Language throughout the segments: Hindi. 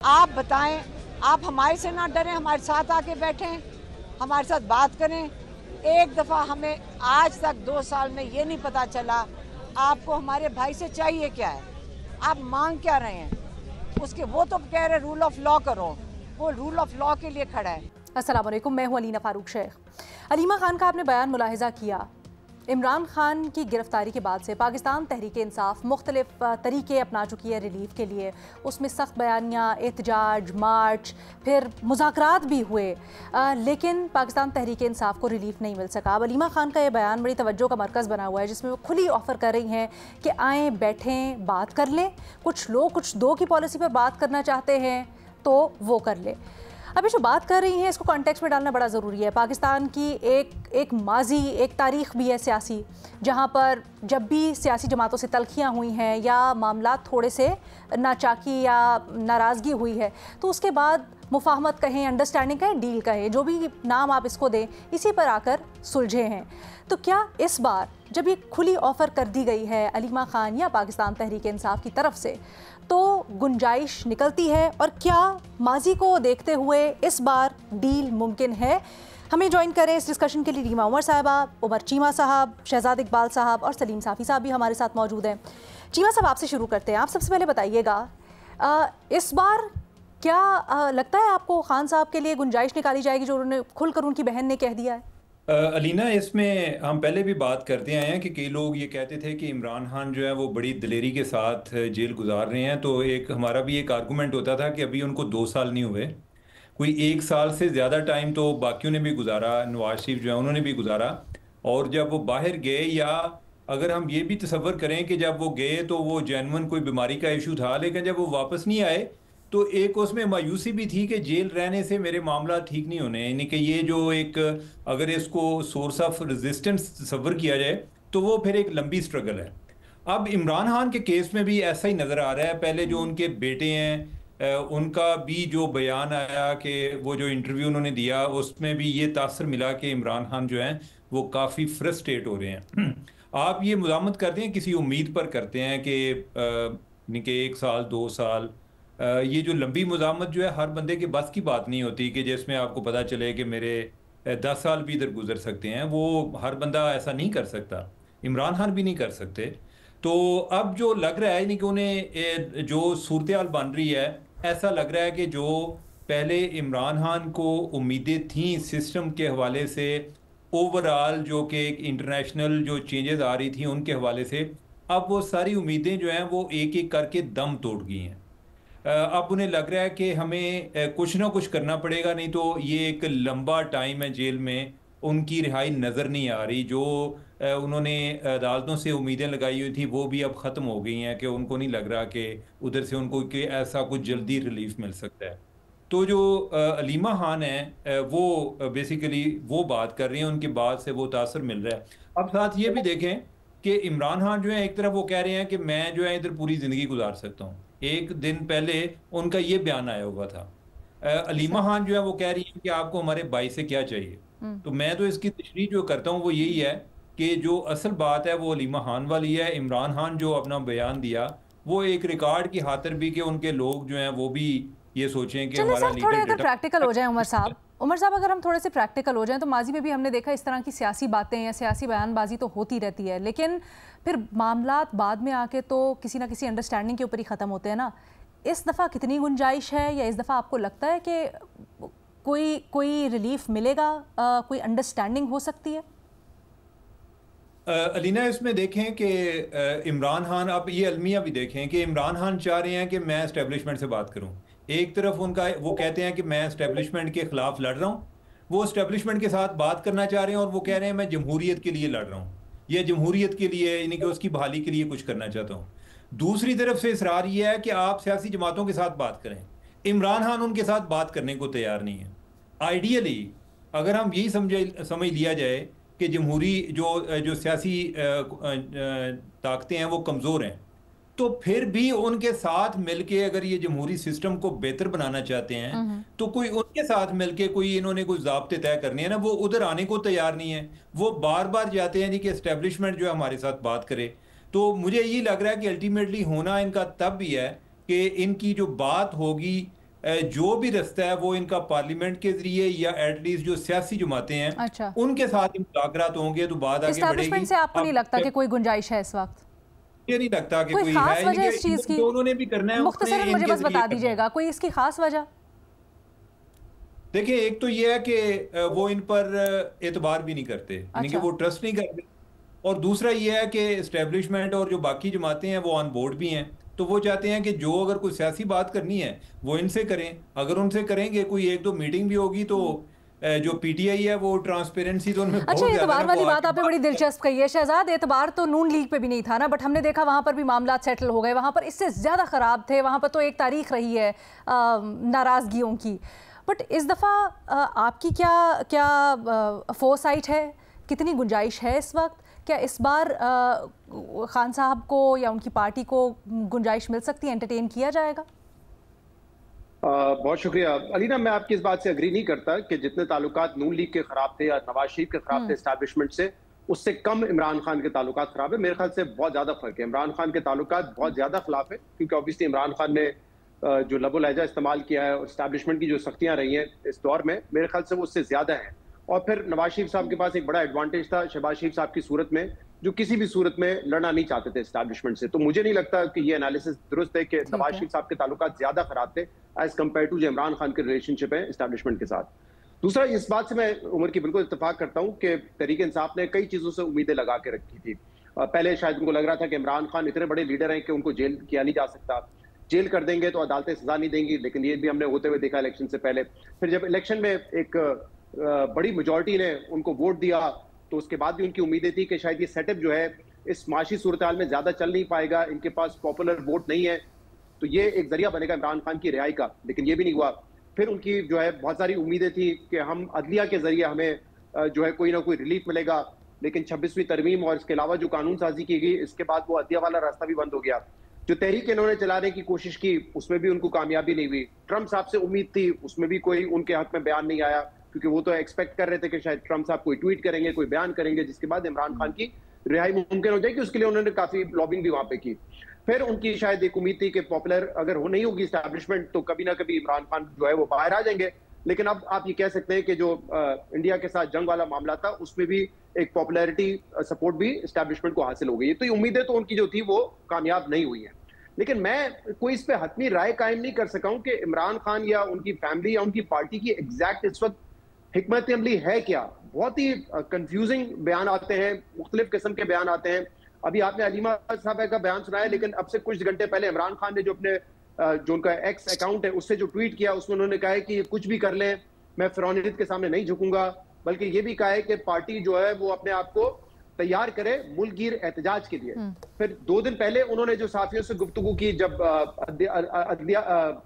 आप बताएं, आप हमारे से ना डरें, हमारे साथ आके बैठें, हमारे साथ बात करें। एक दफ़ा हमें आज तक 2 साल में ये नहीं पता चला आपको हमारे भाई से चाहिए क्या है, आप मांग क्या रहे हैं उसके। वो तो कह रहे रूल ऑफ लॉ करो, वो रूल ऑफ लॉ के लिए खड़ा है। अस्सलाम वालेकुम, मैं हूं अलीना फारूक शेख। अलीमा खान का आपने बयान मुलाहिजा किया। इमरान खान की गिरफ्तारी के बाद से पाकिस्तान तहरीक इंसाफ मुख्तलिफ तरीके अपना चुकी है रिलीफ के लिए। उसमें सख्त बयानियाँ, एहतजाज, मार्च, फिर मुज़ाकरात भी हुए, लेकिन पाकिस्तान तहरीक इंसाफ को रिलीफ नहीं मिल सका। अब अलीमा खान का ये बयान बड़ी तवज्जो का मरकज़ बना हुआ है, जिसमें वो खुली ऑफ़र कर रही हैं कि आएँ, बैठें, बात कर लें। कुछ लोग कुछ दो की पॉलिसी पर बात करना चाहते हैं तो वो कर ले। अभी जो बात कर रही हैं इसको कॉन्टेक्स्ट में डालना बड़ा ज़रूरी है। पाकिस्तान की एक माजी, एक तारीख़ भी है सियासी, जहाँ पर जब भी सियासी जमातों से तलखियाँ हुई हैं या मामला थोड़े से नाचाकी या नाराज़गी हुई है, तो उसके बाद मुफाहमत कहें, अंडरस्टैंडिंग कहें, डील कहें, जो भी नाम आप इसको दें, इसी पर आकर सुलझे हैं। तो क्या इस बार जब ये खुली ऑफ़र कर दी गई है अलीमा खान या पाकिस्तान तहरीक इंसाफ की तरफ से, तो गुंजाइश निकलती है, और क्या माजी को देखते हुए इस बार डील मुमकिन है? हमें ज्वाइन करें इस डिस्कशन के लिए रीमा उमर साहबा, उमर चीमा साहब, शहजाद इकबाल साहब और सलीम साफ़ी साहब भी हमारे साथ मौजूद हैं। चीमा साहब, आपसे शुरू करते हैं। आप सबसे पहले बताइएगा, इस बार क्या लगता है आपको खान साहब के लिए गुंजाइश निकाली जाएगी जो उन्होंने खुलकर उनकी बहन ने कह दिया है? अलीना, इसमें हम पहले भी बात करते आए हैं कि कई लोग ये कहते थे कि इमरान खान जो है वो बड़ी दलेरी के साथ जेल गुजार रहे हैं। तो एक हमारा भी एक आर्गूमेंट होता था कि अभी उनको 2 साल नहीं हुए, कोई 1 साल से ज़्यादा टाइम तो बाकियों ने भी गुजारा, नवाज शरीफ जो है उन्होंने भी गुजारा। और जब वो बाहर गए, या अगर हम ये भी तसव्वुर करें कि जब वो गए तो वो जेन्युइन कोई बीमारी का इशू था, लेकिन जब वो वापस नहीं आए तो एक उसमें मायूसी भी थी कि जेल रहने से मेरे मामला ठीक नहीं होने, यानी कि ये जो एक, अगर इसको सोर्स ऑफ रेजिस्टेंस तस्वर किया जाए तो वो फिर एक लंबी स्ट्रगल है। अब इमरान खान के केस में भी ऐसा ही नज़र आ रहा है। पहले जो उनके बेटे हैं, उनका भी जो बयान आया कि वो जो इंटरव्यू उन्होंने दिया उसमें भी ये तासर मिला कि इमरान खान जो हैं वो काफ़ी फ्रस्ट्रेट हो रहे हैं। आप ये मुज़ामत करते हैं, किसी उम्मीद पर करते हैं कि यानी कि 1 साल 2 साल, ये जो लंबी मुज़ामत जो है हर बंदे के बस की बात नहीं होती कि जिसमें आपको पता चले कि मेरे 10 साल भी इधर गुजर सकते हैं। वो हर बंदा ऐसा नहीं कर सकता, इमरान खान भी नहीं कर सकते। तो अब जो लग रहा है नहीं कि उन्हें जो सूरत हाल बन रही है, ऐसा लग रहा है कि जो पहले इमरान खान को उम्मीदें थीं सिस्टम के हवाले से, ओवरऑल जो कि एक इंटरनेशनल जो चेंजेस आ रही थी उनके हवाले से, अब वो सारी उम्मीदें जो हैं वो एक एक करके दम तोड़ गई हैं। अब उन्हें लग रहा है कि हमें कुछ ना कुछ करना पड़ेगा, नहीं तो ये एक लंबा टाइम है जेल में, उनकी रिहाई नज़र नहीं आ रही। जो उन्होंने अदालतों से उम्मीदें लगाई हुई थी वो भी अब ख़त्म हो गई हैं, कि उनको नहीं लग रहा कि उधर से उनको कि ऐसा कुछ जल्दी रिलीफ मिल सकता है। तो जो अलीमा खान है, वो बेसिकली वो बात कर रही हैं, उनकी बात से वो तासर मिल रहा है। अब साथ ये भी देखें कि इमरान खान जो है एक तरफ वो कह रहे हैं कि मैं जो है इधर पूरी ज़िंदगी गुजार सकता हूँ। एक दिन पहले उनका ये बयान आया हुआ था। अलीमा खान जो है वो कह रही है कि आपको हमारे भाई से क्या चाहिए। तो मैं तो इसकी तशरीह जो करता हूँ वो यही है कि जो असल बात है वो अलीमा खान वाली है। इमरान खान जो अपना बयान दिया वो एक रिकॉर्ड की खातिर भी, कि उनके लोग जो हैं वो भी ये सोचें कि चलिए हमारा सर, थोड़े लीडर अगर डेटा। प्रैक्टिकल हो जाए उमर साहब, अगर हम थोड़े से प्रैक्टिकल हो जाएं, तो माजी में भी हमने देखा इस तरह की सियासी बातें या सियासी बयानबाजी तो होती रहती है, लेकिन फिर मामलात बाद में आके तो किसी ना किसी अंडरस्टैंडिंग के ऊपर ही ख़त्म होते हैं ना। इस दफ़ा कितनी गुंजाइश है, या इस दफ़ा आपको लगता है कि कोई रिलीफ मिलेगा, कोई अंडरस्टैंडिंग हो सकती है? अलीना, इसमें देखें कि इमरान खान, आप ये अलमिया भी देखें कि इमरान खान चाह रहे हैं कि मैं एस्टेब्लिशमेंट से बात करूं। एक तरफ उनका वो कहते हैं कि मैं एस्टेब्लिशमेंट के खिलाफ लड़ रहा हूं, वो एस्टेब्लिशमेंट के साथ बात करना चाह रहे हैं, और वो कह रहे हैं मैं जमहूरियत के लिए लड़ रहा हूं, या जमहूरियत के लिए यानी कि उसकी बहाली के लिए कुछ करना चाहता हूं। दूसरी तरफ से इसरार यह है कि आप सियासी जमातों के साथ बात करें। इमरान खान उनके साथ बात करने को तैयार नहीं है। आइडियली अगर हम यही समझ लिया जाए कि जमहूरी जो जो सियासी ताकतें हैं वो कमज़ोर हैं, तो फिर भी उनके साथ मिलके अगर ये जमहूरी सिस्टम को बेहतर बनाना चाहते हैं तो कोई उनके साथ मिलके कोई इन्होंने कुछ ज़ाब्ते तय करने हैं ना, वो उधर आने को तैयार नहीं है। वो बार बार जाते हैं जी कि एस्टेब्लिशमेंट जो है हमारे साथ बात करे। तो मुझे ये लग रहा है कि अल्टीमेटली होना इनका तब भी है कि इनकी जो बात होगी जो भी रास्ता है वो इनका पार्लियामेंट के जरिए या एटलीस्ट जो सियासी जमातें हैं अच्छा, उनके साथ मुज़ाकरात होंगे तो बात आगे बढ़ेगी। एस्टैब्लिशमेंट से आपको नहीं लगता कि कोई गुंजाइश है इस वक्त? ये नहीं लगता कि कोई कोई खास है, वजह इस चीज की? तो उन्होंने भी करना है, मुख्तसरन मुझे बस बता दीजिएगा कोई इसकी खास वजह। देखिए, एक तो ये है कि वो इन पर एतबार भी नहीं करते, यानी कि अच्छा, वो ट्रस्ट नहीं करते। और दूसरा ये है कि इस्टेब्लिशमेंट और जो बाकी जमातें हैं वो ऑन बोर्ड भी हैं, तो वो चाहते हैं कि जो अगर कोई सियासी बात करनी है वो इनसे करें। अगर उनसे करेंगे, कोई एक दो मीटिंग भी होगी, तो जो पीटीआई है वो ट्रांसपेरेंसी तो उनमें अच्छा, बहुत ज्यादा एतबार है, वाली वो बात आके आपने बड़ी दिलचस्प कही है शहजाद। एतबार तो नून लीग पे भी नहीं था ना, बट हमने देखा वहां पर भी मामला सेटल हो गए, वहां पर इससे ज्यादा खराब थे, वहां पर तो एक तारीख रही है नाराजगियों की। बट इस दफ़ा आपकी क्या क्या फोरसाइट है, कितनी गुंजाइश है इस वक्त? क्या इस बार खान साहब को या उनकी पार्टी को गुंजाइश मिल सकती है, एंटरटेन किया जाएगा? बहुत शुक्रिया अलीना। मैं आपकी इस बात से अग्री नहीं करता कि जितने ताल्लुकात नून लीग के खराब थे या नवाज शरीफ के खराब थे एस्टैब्लिशमेंट से, उससे कम इमरान खान के ताल्लुकात खराब है। मेरे ख्याल से बहुत ज्यादा फर्क है। इमरान खान के ताल्लुकात बहुत ज्यादा खिलाफ है, क्योंकि ऑब्वियसली इमरान खान ने जो लबो लहजा इस्तेमाल किया है और एस्टैब्लिशमेंट की जो सख्तियां रही हैं इस दौर में, मेरे ख्याल से वो उससे ज्यादा है। और फिर नवाज शरीफ साहब के पास एक बड़ा एडवांटेज था शहबाज शरीफ साहब की सूरत में, जो किसी भी सूरत में लड़ना नहीं चाहते थे एस्टैब्लिशमेंट से। तो मुझे नहीं लगता कि ये एनालिसिस दुरुस्त है कि नवाज शरीफ साहब के ताल्लुकात ज्यादा खराब थे एज कम्पेयर टू जो इमरान खान के रिलेशनशिप है एस्टैब्लिशमेंट के साथ। दूसरा, इस बात से मैं उमर की बिल्कुल इत्तेफाक करता हूं कि तहरीक इंसाफ ने कई चीजों से उम्मीदें लगा के रखी थी। पहले शायद उनको लग रहा था कि इमरान खान इतने बड़े लीडर हैं कि उनको जेल किया नहीं जा सकता, जेल कर देंगे तो अदालतें सजा नहीं देंगी, लेकिन ये भी हमने होते हुए देखा इलेक्शन से पहले। फिर जब इलेक्शन में एक बड़ी मेजॉरिटी ने उनको वोट दिया, तो उसके बाद भी उनकी उम्मीदें थी कि शायद ये सेटअप जो है इस माशी सूरत हाल में ज्यादा चल नहीं पाएगा, इनके पास पॉपुलर वोट नहीं है, तो ये एक जरिया बनेगा इमरान खान की रिहाई का, लेकिन ये भी नहीं हुआ। फिर उनकी जो है बहुत सारी उम्मीदें थी कि हम अदलिया के जरिए हमें जो है कोई ना कोई रिलीफ मिलेगा, लेकिन 26वीं तरमीम और इसके अलावा जो कानून साजी की गई, इसके बाद वो अदलिया वाला रास्ता भी बंद हो गया। जो तहरीक इन्होंने चलाने की कोशिश की उसमें भी उनको कामयाबी नहीं हुई। ट्रंप साहब से उम्मीद थी, उसमें भी कोई उनके हक में बयान नहीं आया, क्योंकि वो तो एक्सपेक्ट कर रहे थे कि शायद ट्रंप साहब कोई ट्वीट करेंगे, कोई बयान करेंगे, जिसके बाद इमरान खान की रिहाई मुमकिन हो जाएगी। उसके लिए उन्होंने काफी लॉबिंग भी वहां पे की। फिर उनकी शायद एक उम्मीद थी कि पॉपुलर अगर वो नहीं होगी एस्टैब्लिशमेंट, तो कभी ना कभी इमरान खान जो है वो बाहर आ जाएंगे। लेकिन अब आप ये कह सकते हैं कि जो इंडिया के साथ जंग वाला मामला था, उसमें भी एक पॉपुलैरिटी सपोर्ट भी एस्टैब्लिशमेंट को हासिल हो गई है। तो ये उम्मीदें तो उनकी जो थी वो कामयाब नहीं हुई हैं। लेकिन मैं कोई इस पे हतमी राय कायम नहीं कर सका हूं कि इमरान खान या उनकी फैमिली या उनकी पार्टी की एग्जैक्ट इस वक्त हिकमत अमली है क्या। बहुत ही कंफ्यूजिंग बयान आते हैं, मुख्तलिफ किस्म के बयान आते हैं। अभी आपने अलीमा साहब का बयान सुनाया, लेकिन अब से कुछ घंटे पहले इमरान खान ने जो अपने जो उनका एक्स अकाउंट है उससे जो ट्वीट किया, उसमें उन्होंने कहा है कि ये कुछ भी कर लें, मैं फिरौनियत के सामने नहीं झुकूंगा, बल्कि ये भी कहा है कि पार्टी जो है वो अपने आप को तैयार करे मुल्कगीर एहतजाज के लिए। फिर 2 दिन पहले उन्होंने जो साथियों से गुफ्तगू की, जब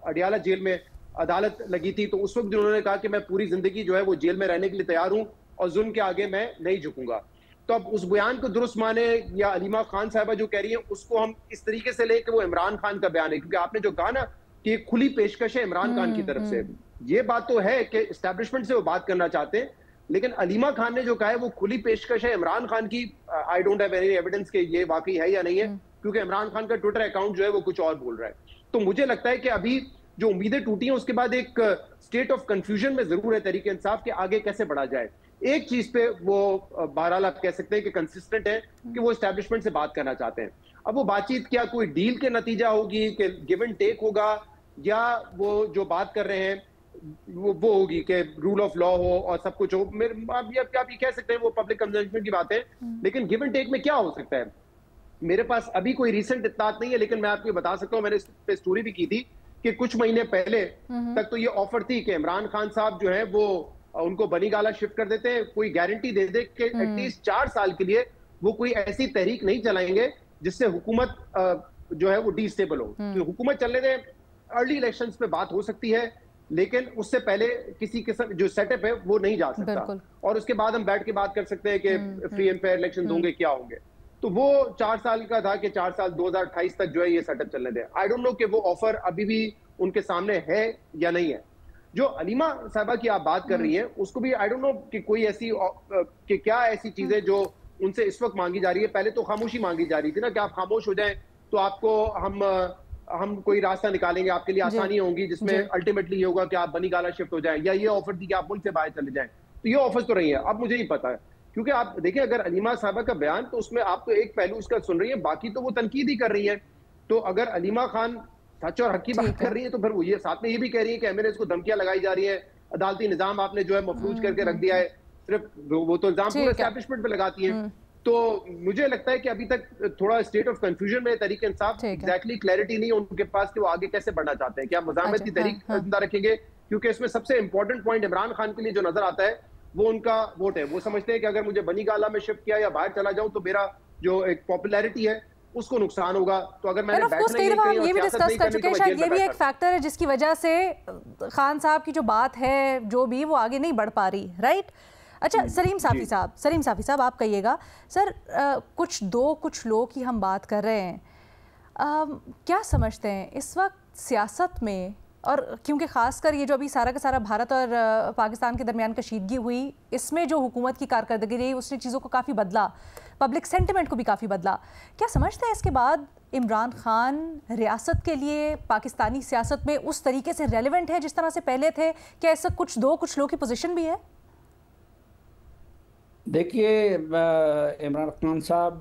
अडियाला जेल में अदालत लगी थी, तो उस वक्त उन्होंने कहा कि मैं पूरी जिंदगी जो है वो जेल में रहने के लिए तैयार हूं और जुल्म के आगे मैं नहीं झुकूंगा। तो अब उस बयान को दुरुस्त माने या अलीमा खान साहबा जो कह रही है उसको हम इस तरीके से ले कि वो इमरान खान का बयान है, क्योंकि आपने जो कहा ना कि एक खुली पेशकश है इमरान खान की तरफ से, ये बात तो है कि एस्टैब्लिशमेंट से वो बात करना चाहते हैं, लेकिन अलीमा खान ने जो कहा है वो खुली पेशकश है इमरान खान की। I don't have any evidence कि ये वाकई है या नहीं है, क्योंकि इमरान खान का ट्विटर अकाउंट जो है वो कुछ और बोल रहा है। तो मुझे लगता है कि अभी जो उम्मीदें टूटी हैं उसके बाद एक स्टेट ऑफ कंफ्यूजन में जरूर है तहरीक इंसाफ के आगे कैसे बढ़ा जाए। एक चीज पे वो बहरहाल आप कह सकते हैं कि कंसिस्टेंट है कि वो एस्टैब्लिशमेंट से बात करना चाहते हैं। अब वो बातचीत क्या कोई डील के नतीजा होगी कि गिव एंड टेक होगा, या वो जो बात कर रहे हैं वो होगी कि रूल ऑफ लॉ हो और सब कुछ हो। आप ये कह सकते हैं वो पब्लिक कंजम्पशन की बात है, लेकिन गिव एंड टेक में क्या हो सकता है मेरे पास अभी कोई रिसेंट इत्तलात नहीं है, लेकिन मैं आपको बता सकता हूं, मैंने इस पे स्टोरी भी की थी कि कुछ महीने पहले तक तो ये ऑफर थी कि इमरान खान साहब जो है वो उनको बनी गाला शिफ्ट कर देते हैं, कोई गारंटी दे दे कि एटलीस्ट 4 साल के लिए वो कोई ऐसी तहरीक नहीं चलाएंगे जिससे हुकूमत जो है वो डिस्टेबल हो। तो हुकूमत चलने दें, अर्ली इलेक्शंस पे बात हो सकती है, लेकिन उससे पहले किसी किस्म जो सेटअप है वो नहीं जा सकता, और उसके बाद हम बैठ के बात कर सकते हैं कि फ्री एंड फेयर इलेक्शन होंगे, क्या होंगे। तो वो 4 साल का था कि 4 साल 2028 तक जो है ये सेटअप चलने दें। आई डोंट नो कि वो ऑफर अभी भी उनके सामने है या नहीं है। जो अलीमा साहबा की आप बात कर रही हैं उसको भी आई डोंट नो कि कोई ऐसी कि क्या ऐसी चीजें जो उनसे इस वक्त मांगी जा रही है। पहले तो खामोशी मांगी जा रही थी ना कि आप खामोश हो जाएं तो आपको हम हम कोई रास्ता निकालेंगे, आपके लिए आसानियां होंगी, जिसमें अल्टीमेटली ये होगा कि आप बनी गाला शिफ्ट हो जाएं, या ये ऑफर थी कि आप मुल्क से बाहर चले जाएं। तो ये ऑफर्स तो रही है, अब मुझे ही पता है, क्योंकि आप देखिए अगर अलीमा साहबा का बयान, तो उसमें आप तो एक पहलू उसका सुन रही है, बाकी तो वो तनकीद ही कर रही है। तो अगर अलीमा खान सच और हक की बात कर रही है, तो फिर वो ये साथ में ये भी कह रही है कि एमएनएस को धमकियां लगाई जा रही है, अदालती निजाम आपने जो है मफलूज करके रख दिया है। सिर्फ वो तो इल्जाम पूरे एस्टैब्लिशमेंट पे लगाती है। तो मुझे लगता है कि अभी तक थोड़ा स्टेट ऑफ कंफ्यूजन में तहरीक इंसाफ, एग्जैक्टली क्लैरिटी नहीं है उनके पास कि वो आगे कैसे बढ़ना चाहते हैं। क्या मज़ाहमत की तहरीक जिंदा रखेंगे, क्योंकि इसमें सबसे इंपॉर्टेंट पॉइंट इमरान खान के लिए जो नजर आता है वो उनका वोट है। वो समझते हैं कि अगर मुझे बनी गाला में शिफ्ट किया या बाहर चला जाऊं तो मेरा जो एक पॉपुलैरिटी है उसको नुकसान होगा। तो अगर मैंने ये भी डिस्कस कर चुके हैं, शायद ये भी एक फैक्टर है जिसकी वजह से खान साहब की जो बात है जो भी वो आगे नहीं बढ़ पा रही, राइट? अच्छा, सलीम साफी साहब आप कहिएगा सर, कुछ लोग की हम बात कर रहे हैं, क्या समझते हैं इस वक्त सियासत में, और क्योंकि ख़ासकर ये जो अभी सारा का सारा भारत और पाकिस्तान के दरमियान कशीदगी हुई, इसमें जो हुकूमत की कारकर्दगी रही उसने चीज़ों को काफ़ी बदला, पब्लिक सेंटिमेंट को भी काफ़ी बदला। क्या समझते हैं इसके बाद इमरान खान रियासत के लिए पाकिस्तानी सियासत में उस तरीके से रेलिवेंट है जिस तरह से पहले थे? क्या ऐसा कुछ लोगों की पोजीशन भी है? देखिए, इमरान खान साहब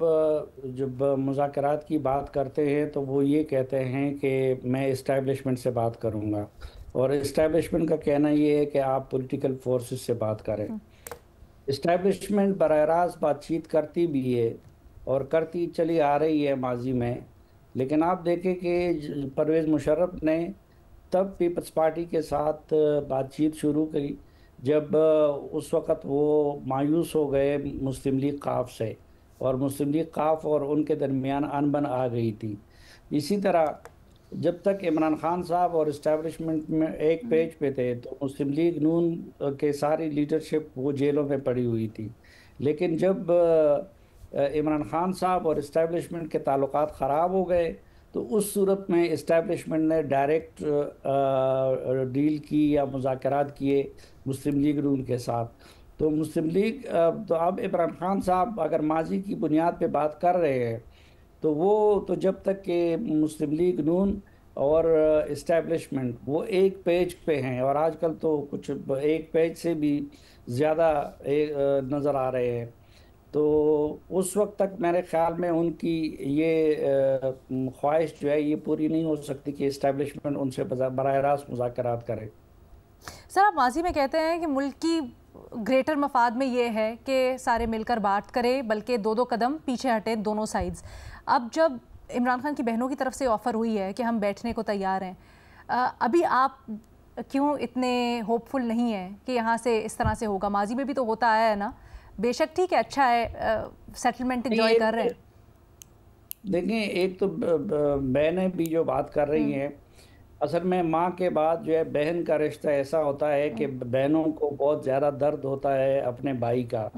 जब मुज़ाकरात की बात करते हैं तो वो ये कहते हैं कि मैं इस्टेब्लिशमेंट से बात करूंगा, और इस्टेब्लिशमेंट का कहना ये है कि आप पॉलिटिकल फोर्सेस से बात करें। इस्टेब्लिशमेंट बराह रास्त बातचीत करती भी है और करती चली आ रही है माजी में, लेकिन आप देखें कि परवेज़ मुशर्रफ ने तब पीपल्स पार्टी के साथ बातचीत शुरू की जब उस वक़्त वो मायूस हो गए मुस्लिम लीग काफ से, और मुस्लिम लीग काफ और उनके दरमियान अनबन आ गई थी। इसी तरह जब तक इमरान खान साहब और इस्टेब्लिशमेंट में एक पेज पे थे तो मुस्लिम लीग नून के सारी लीडरशिप वो जेलों में पड़ी हुई थी। लेकिन जब इमरान खान साहब और इस्टेब्लिशमेंट के ताल्लुकात ख़राब हो गए तो उस सूरत में इस्टेब्लिशमेंट ने डायरेक्ट डील की या मुज़ाकरात किए मुस्लिम लीग नून के साथ। तो मुस्लिम लीग तो अब इमरान खान साहब अगर माजी की बुनियाद पे बात कर रहे हैं तो वो तो जब तक कि मुस्लिम लीग नून और इस्टेब्लिशमेंट वो एक पेज पे हैं, और आजकल तो कुछ एक पेज से भी ज़्यादा नज़र आ रहे हैं, तो उस वक्त तक मेरे ख्याल में उनकी ये ख्वाहिश जो है ये पूरी नहीं हो सकती कि इस्टेब्लिशमेंट उनसे बराह रास्त मुज़ाकरात करे। सर, आप माजी में कहते हैं कि मुल्क की ग्रेटर मफाद में ये है कि सारे मिलकर बात करें, बल्कि दो कदम पीछे हटे दोनों साइड्स। अब जब इमरान खान की बहनों की तरफ से ऑफ़र हुई है कि हम बैठने को तैयार हैं, अभी आप क्यों इतने होपफुल नहीं हैं कि यहाँ से इस तरह से होगा? माजी में भी तो होता आया है ना। बेशक ठीक है, अच्छा है, सेटलमेंट एंजॉय कर रहे हैं। देखिए, एक तो बहनें भी जो बात कर रही हैं, असल में माँ के बाद जो है बहन का रिश्ता ऐसा होता है कि बहनों को बहुत ज़्यादा दर्द होता है अपने भाई का।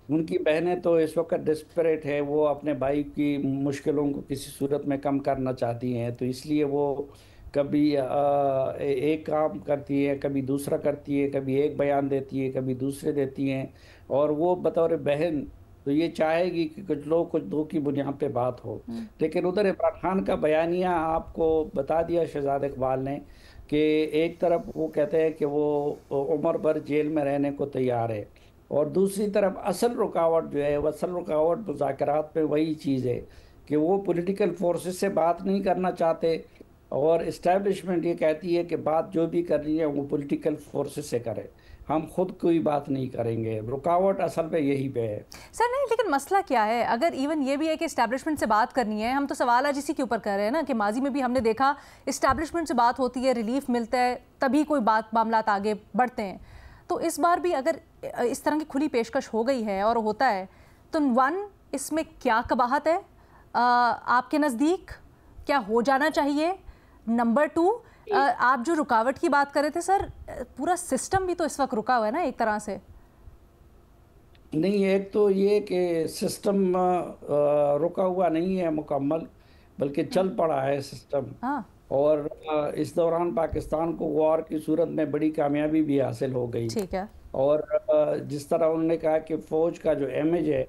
उनकी बहनें तो इस वक्त डिस्परेट है, वो अपने भाई की मुश्किलों को किसी सूरत में कम करना चाहती हैं, तो इसलिए वो कभी एक काम करती है, कभी दूसरा करती है, कभी एक बयान देती है, कभी दूसरे देती हैं, और वो बतौर बहन तो ये चाहेगी कि कुछ लोग कुछ दो की बुनियाद पे बात हो। लेकिन उधर इमरान खान का बयानिया आपको बता दिया शहजाद इकबाल ने कि एक तरफ वो कहते हैं कि वो उम्र भर जेल में रहने को तैयार है, और दूसरी तरफ असल रुकावट जो है, वो असल रुकावट मुज़ाकरात पे वही चीज़ है कि वो पॉलिटिकल फोर्सेस से बात नहीं करना चाहते, और इस्टेब्लिशमेंट ये कहती है कि बात जो भी करनी है वो पॉलिटिकल फोर्सेस से करे, हम खुद कोई बात नहीं करेंगे। रुकावट असल में यही पे है। सर नहीं, लेकिन मसला क्या है? अगर इवन ये भी है कि इस्टेब्लिशमेंट से बात करनी है, हम तो सवाल आज इसी के ऊपर कर रहे हैं ना कि माजी में भी हमने देखा इस्टेब्लिशमेंट से बात होती है, रिलीफ मिलता है, तभी कोई मामलात आगे बढ़ते हैं। तो इस बार भी अगर इस तरह की खुली पेशकश हो गई है और होता है तो वन, इसमें क्या कबाहत है आपके नज़दीक? क्या हो जाना चाहिए? नंबर 2, आप जो रुकावट की बात कर रहे थे सर, पूरा सिस्टम भी तो इस वक्त रुका हुआ है ना एक तरह से। नहीं, एक तो ये कि सिस्टम रुका हुआ नहीं है मुकम्मल, बल्कि चल पड़ा है सिस्टम। और इस दौरान पाकिस्तान को वॉर की सूरत में बड़ी कामयाबी भी हासिल हो गई। ठीक है। और जिस तरह उन्होंने कहा कि फ़ौज का जो इमेज है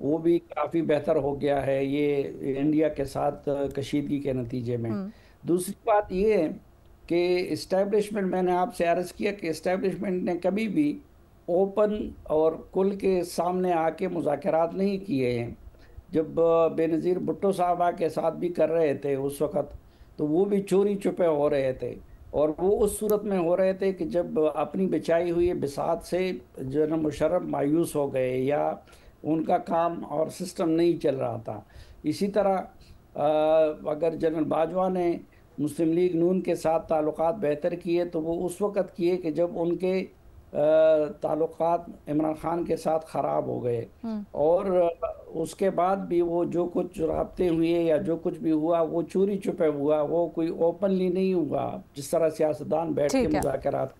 वो भी काफ़ी बेहतर हो गया है ये इंडिया के साथ कशीदगी के नतीजे में। दूसरी बात ये है कि इस्टेब्लिशमेंट, मैंने आपसे अर्ज़ किया कि इस्टेब्लिशमेंट ने कभी भी ओपन और कुल के सामने आके मुज़ाकरात नहीं किए हैं। जब बेनज़ीर भुट्टो साहबा के साथ भी कर रहे थे उस वक़्त, तो वो भी चोरी छुपे हो रहे थे, और वो उस सूरत में हो रहे थे कि जब अपनी बिछाई हुई बिसात से जनरल मुशर्रफ मायूस हो गए या उनका काम और सिस्टम नहीं चल रहा था। इसी तरह अगर जनरल बाजवा ने मुस्लिम लीग नून के साथ ताल्लुकात बेहतर किए तो वो उस वक़्त किए कि जब उनके ताल्लुकात इमरान खान के साथ ख़राब हो गए, और उसके बाद भी वो जो कुछ राब्ते हुए या जो कुछ भी हुआ वो चोरी छुपे हुआ, वो कोई ओपनली नहीं हुआ जिस तरह सियासतदान बैठ के मुज़ाकरात।